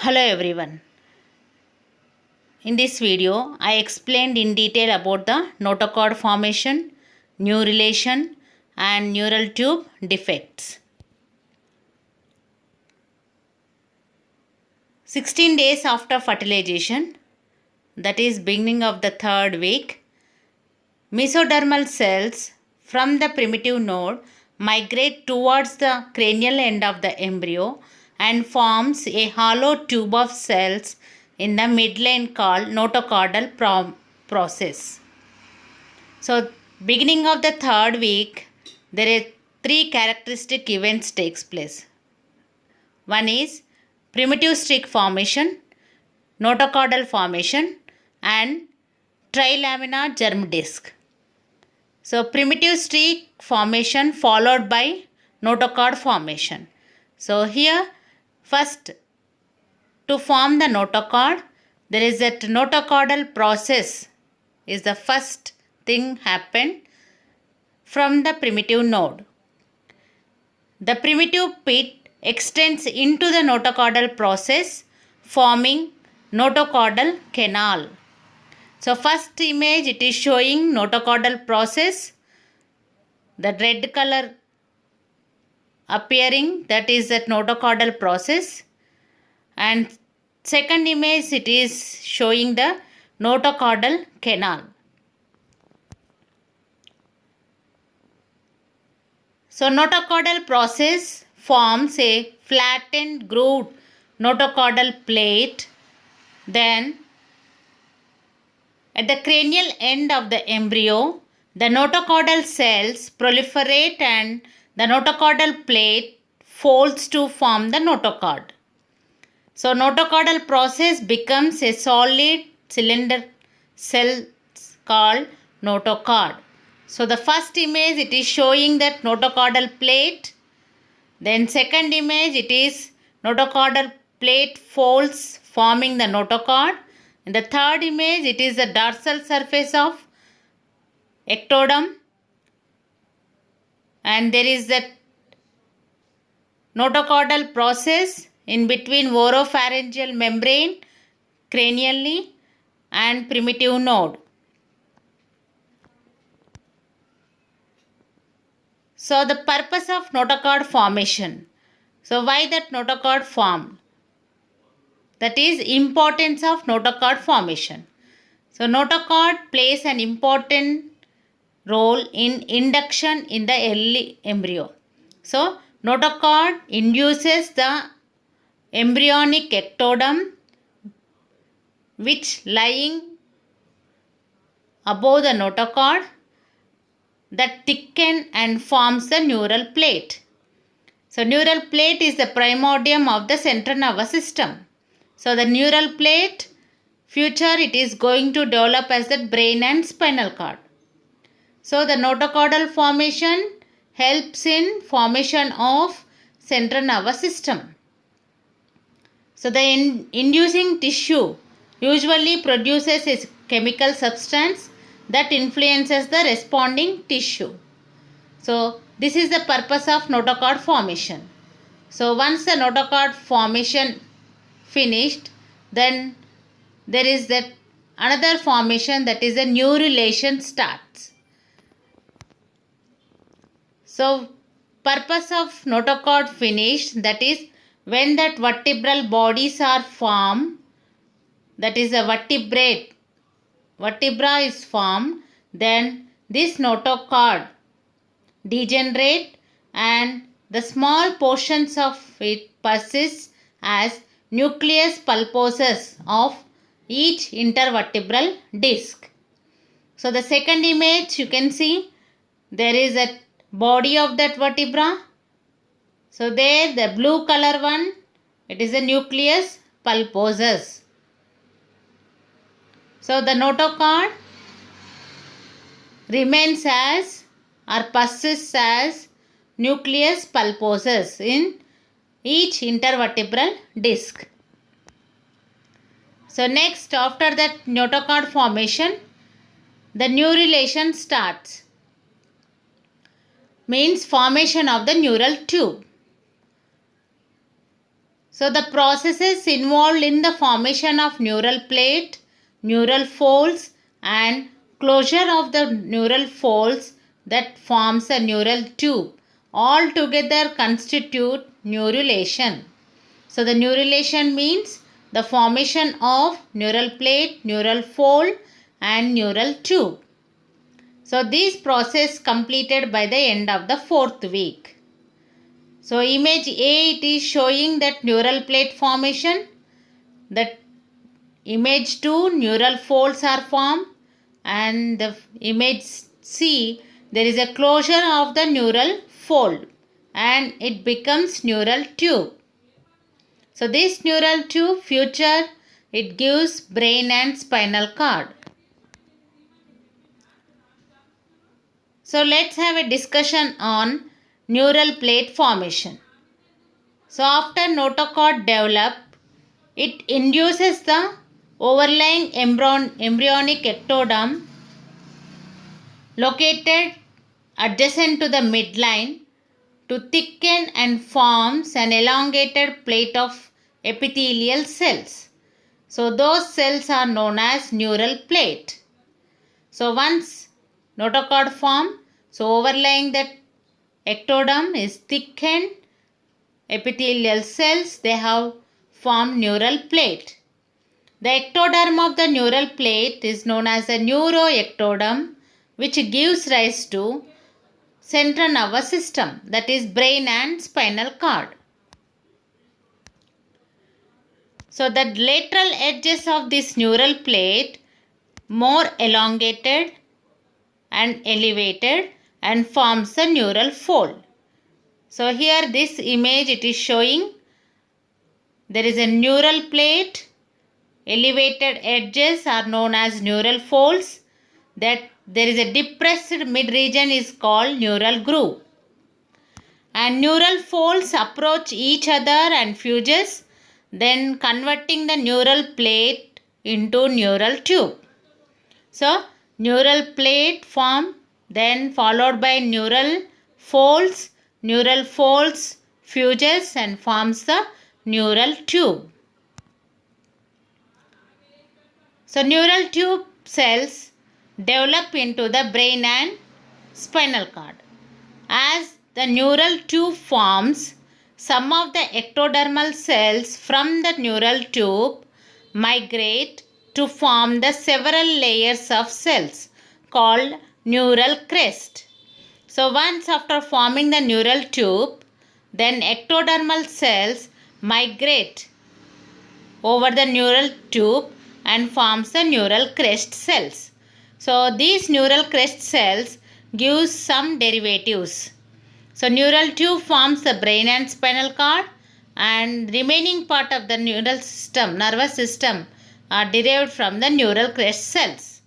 Hello everyone. In this video, I explained in detail about the notochord formation, neurulation and neural tube defects. 16 days after fertilization, that is beginning of the third week, mesodermal cells from the primitive node migrate towards the cranial end of the embryo and forms a hollow tube of cells in the midline called notochordal process. So, beginning of the third week, there are three characteristic events takes place. One is primitive streak formation, notochordal formation and trilaminar germ disc. So, primitive streak formation followed by notochord formation. So, here first to form the notochord, there is a notochordal process is the first thing happened from the primitive node. The primitive pit extends into the notochordal process forming notochordal canal. So first image it is showing notochordal process, the red color appearing, that is that notochordal process, and second image it is showing the notochordal canal. So notochordal process forms a flattened grooved notochordal plate. Then at the cranial end of the embryo, the notochordal cells proliferate and the notochordal plate folds to form the notochord. So notochordal process becomes a solid cylinder cell called notochord. So the first image it is showing that notochordal plate. Then second image it is notochordal plate folds forming the notochord. In the third image it is the dorsal surface of ectoderm and there is that notochordal process in between oropharyngeal membrane cranially and primitive node. So the purpose of notochord formation. So why that notochord formed? That is importance of notochord formation. So notochord plays an important role in induction in the early embryo. So notochord induces the embryonic ectoderm which lying above the notochord that thicken and forms the neural plate. So neural plate is the primordium of the central nervous system. So the neural plate, future it is going to develop as the brain and spinal cord. So the notochordal formation helps in formation of central nervous system. So the inducing tissue usually produces a chemical substance that influences the responding tissue. So this is the purpose of notochord formation. So once the notochord formation finished, then there is that another formation, that is a neurulation starts. So purpose of notochord finished, that is when that vertebral bodies are formed, that is a vertebra is formed, then this notochord degenerate and the small portions of it persist as nucleus pulposus of each intervertebral disc. So the second image you can see there is a body of that vertebra. So there the blue color one, it is a nucleus pulposus. So the notochord remains as or persists as nucleus pulposus in each intervertebral disc. So next, after that notochord formation, the neurulation starts. Means formation of the neural tube. So the processes involved in the formation of neural plate, neural folds and closure of the neural folds that forms a neural tube all together constitute neurulation. So the neurulation means the formation of neural plate, neural fold and neural tube. So this process completed by the end of the 4th week. So image A, it is showing that neural plate formation. That image 2, neural folds are formed, and the image C, there is a closure of the neural fold and it becomes neural tube. So this neural tube future, it gives brain and spinal cord. So let's have a discussion on neural plate formation. So after notochord develop, it induces the overlying embryonic ectoderm located adjacent to the midline to thicken and forms an elongated plate of epithelial cells. So those cells are known as neural plate. So once notochord form, so overlying that ectoderm is thickened epithelial cells, they have formed neural plate. The ectoderm of the neural plate is known as the neuroectoderm, which gives rise to central nervous system, that is brain and spinal cord. So the lateral edges of this neural plate more elongated and elevated and forms a neural fold. So here this image, it is showing there is a neural plate, elevated edges are known as neural folds, that there is a depressed mid region is called neural groove, and neural folds approach each other and fuses, then converting the neural plate into neural tube. So neural plate form, then followed by neural folds fuses and forms the neural tube. So neural tube cells develop into the brain and spinal cord. As the neural tube forms, some of the ectodermal cells from the neural tube migrate to form the several layers of cells called neural crest. So once after forming the neural tube, then ectodermal cells migrate over the neural tube and forms the neural crest cells. So these neural crest cells give some derivatives. So neural tube forms the brain and spinal cord, and remaining part of the neural system, nervous system, are derived from the neural crest cells.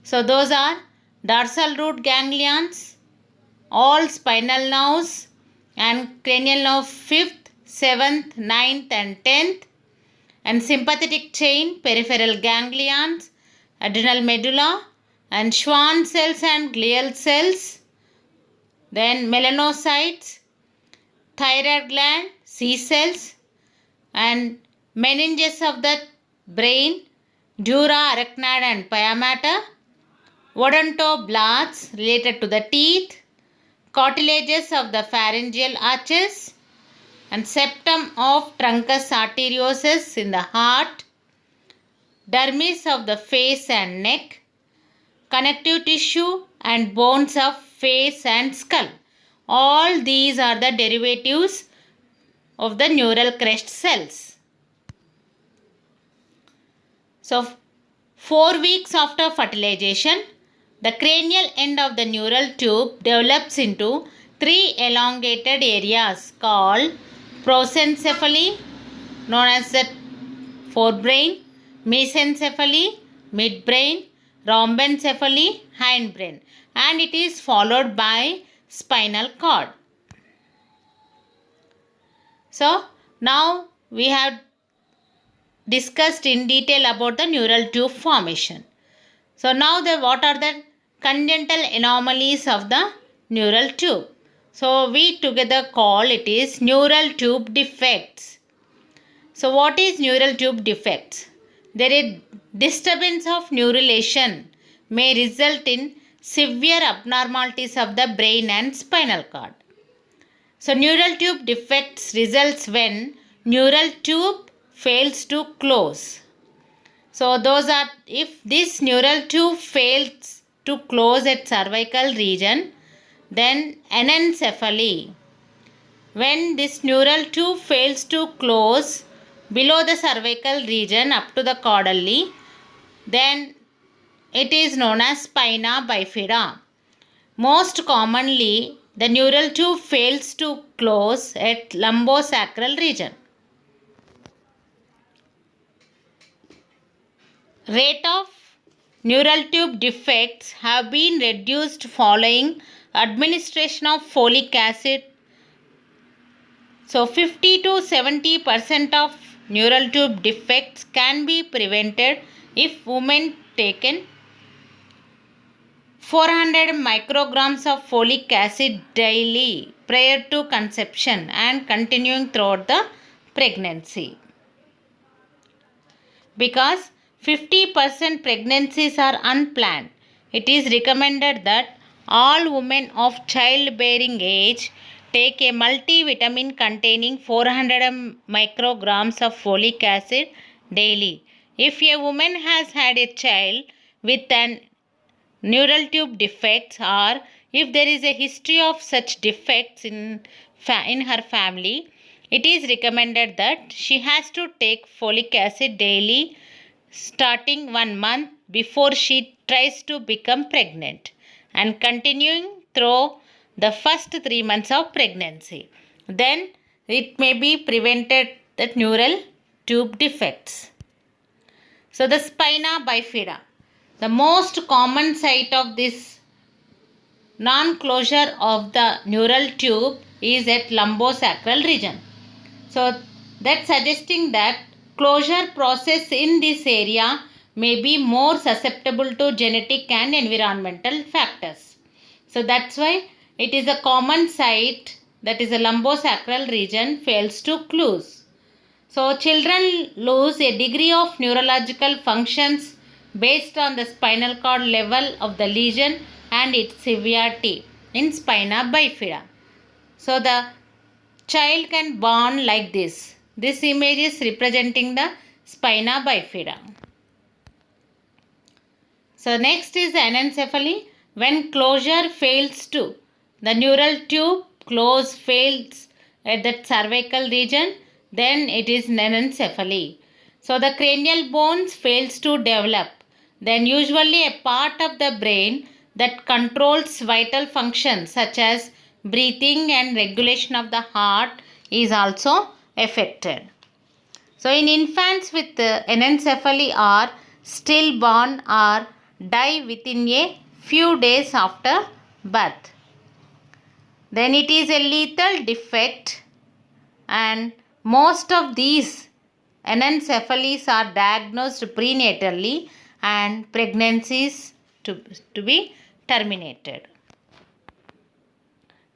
So those are dorsal root ganglions, all spinal nerves and cranial nerve 5th, 7th, 9th and 10th, and sympathetic chain, peripheral ganglions, adrenal medulla and Schwann cells and glial cells, then melanocytes, thyroid gland, C cells, and meninges of the brain, dura, arachnoid and pia mater, odontoblasts related to the teeth, cartilages of the pharyngeal arches, and septum of truncus arteriosus in the heart, dermis of the face and neck, connective tissue and bones of face and skull. All these are the derivatives of the neural crest cells. So 4 weeks after fertilization, the cranial end of the neural tube develops into 3 elongated areas called prosencephaly, known as the forebrain, mesencephaly, midbrain, rhombencephaly, hindbrain, and it is followed by spinal cord. So now we have discussed in detail about the neural tube formation. So now what are the congenital anomalies of the neural tube? So we together call it is neural tube defects. So what is neural tube defects? There is disturbance of neurulation may result in severe abnormalities of the brain and spinal cord. So neural tube defects results when neural tube fails to close. So those are, if this neural tube fails to close at cervical region, then anencephaly. When this neural tube fails to close below the cervical region up to the caudally, then it is known as spina bifida. Most commonly, the neural tube fails to close at lumbosacral region. Rate of neural tube defects have been reduced following administration of folic acid. So 50 to 70% of neural tube defects can be prevented if women taken 400 micrograms of folic acid daily prior to conception and continuing throughout the pregnancy. Because 50% pregnancies are unplanned, it is recommended that all women of childbearing age take a multivitamin containing 400 micrograms of folic acid daily. If a woman has had a child with an neural tube defects, or if there is a history of such defects in her family, it is recommended that she has to take folic acid daily starting 1 month before she tries to become pregnant and continuing through the first 3 months of pregnancy. Then it may be prevented the neural tube defects. So the spina bifida. The most common site of this non-closure of the neural tube is at lumbosacral region. So that's suggesting that closure process in this area may be more susceptible to genetic and environmental factors. So that's why it is a common site, that is a lumbosacral region, fails to close. So children lose a degree of neurological functions based on the spinal cord level of the lesion and its severity in spina bifida. So the child can born like this. This image is representing the spina bifida. So next is anencephaly. When closure fails to, the neural tube close fails at the cervical region, then it is anencephaly. So the cranial bones fails to develop, then usually a part of the brain that controls vital functions such as breathing and regulation of the heart is also affected. So in infants with anencephaly are stillborn or die within a few days after birth. Then it is a lethal defect, and most of these anencephalies are diagnosed prenatally and pregnancies to be terminated.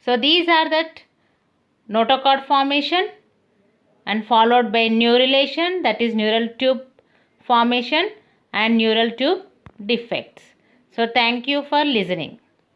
So these are that notochord formation and followed by neurulation, that is neural tube formation, and neural tube defects. So thank you for listening.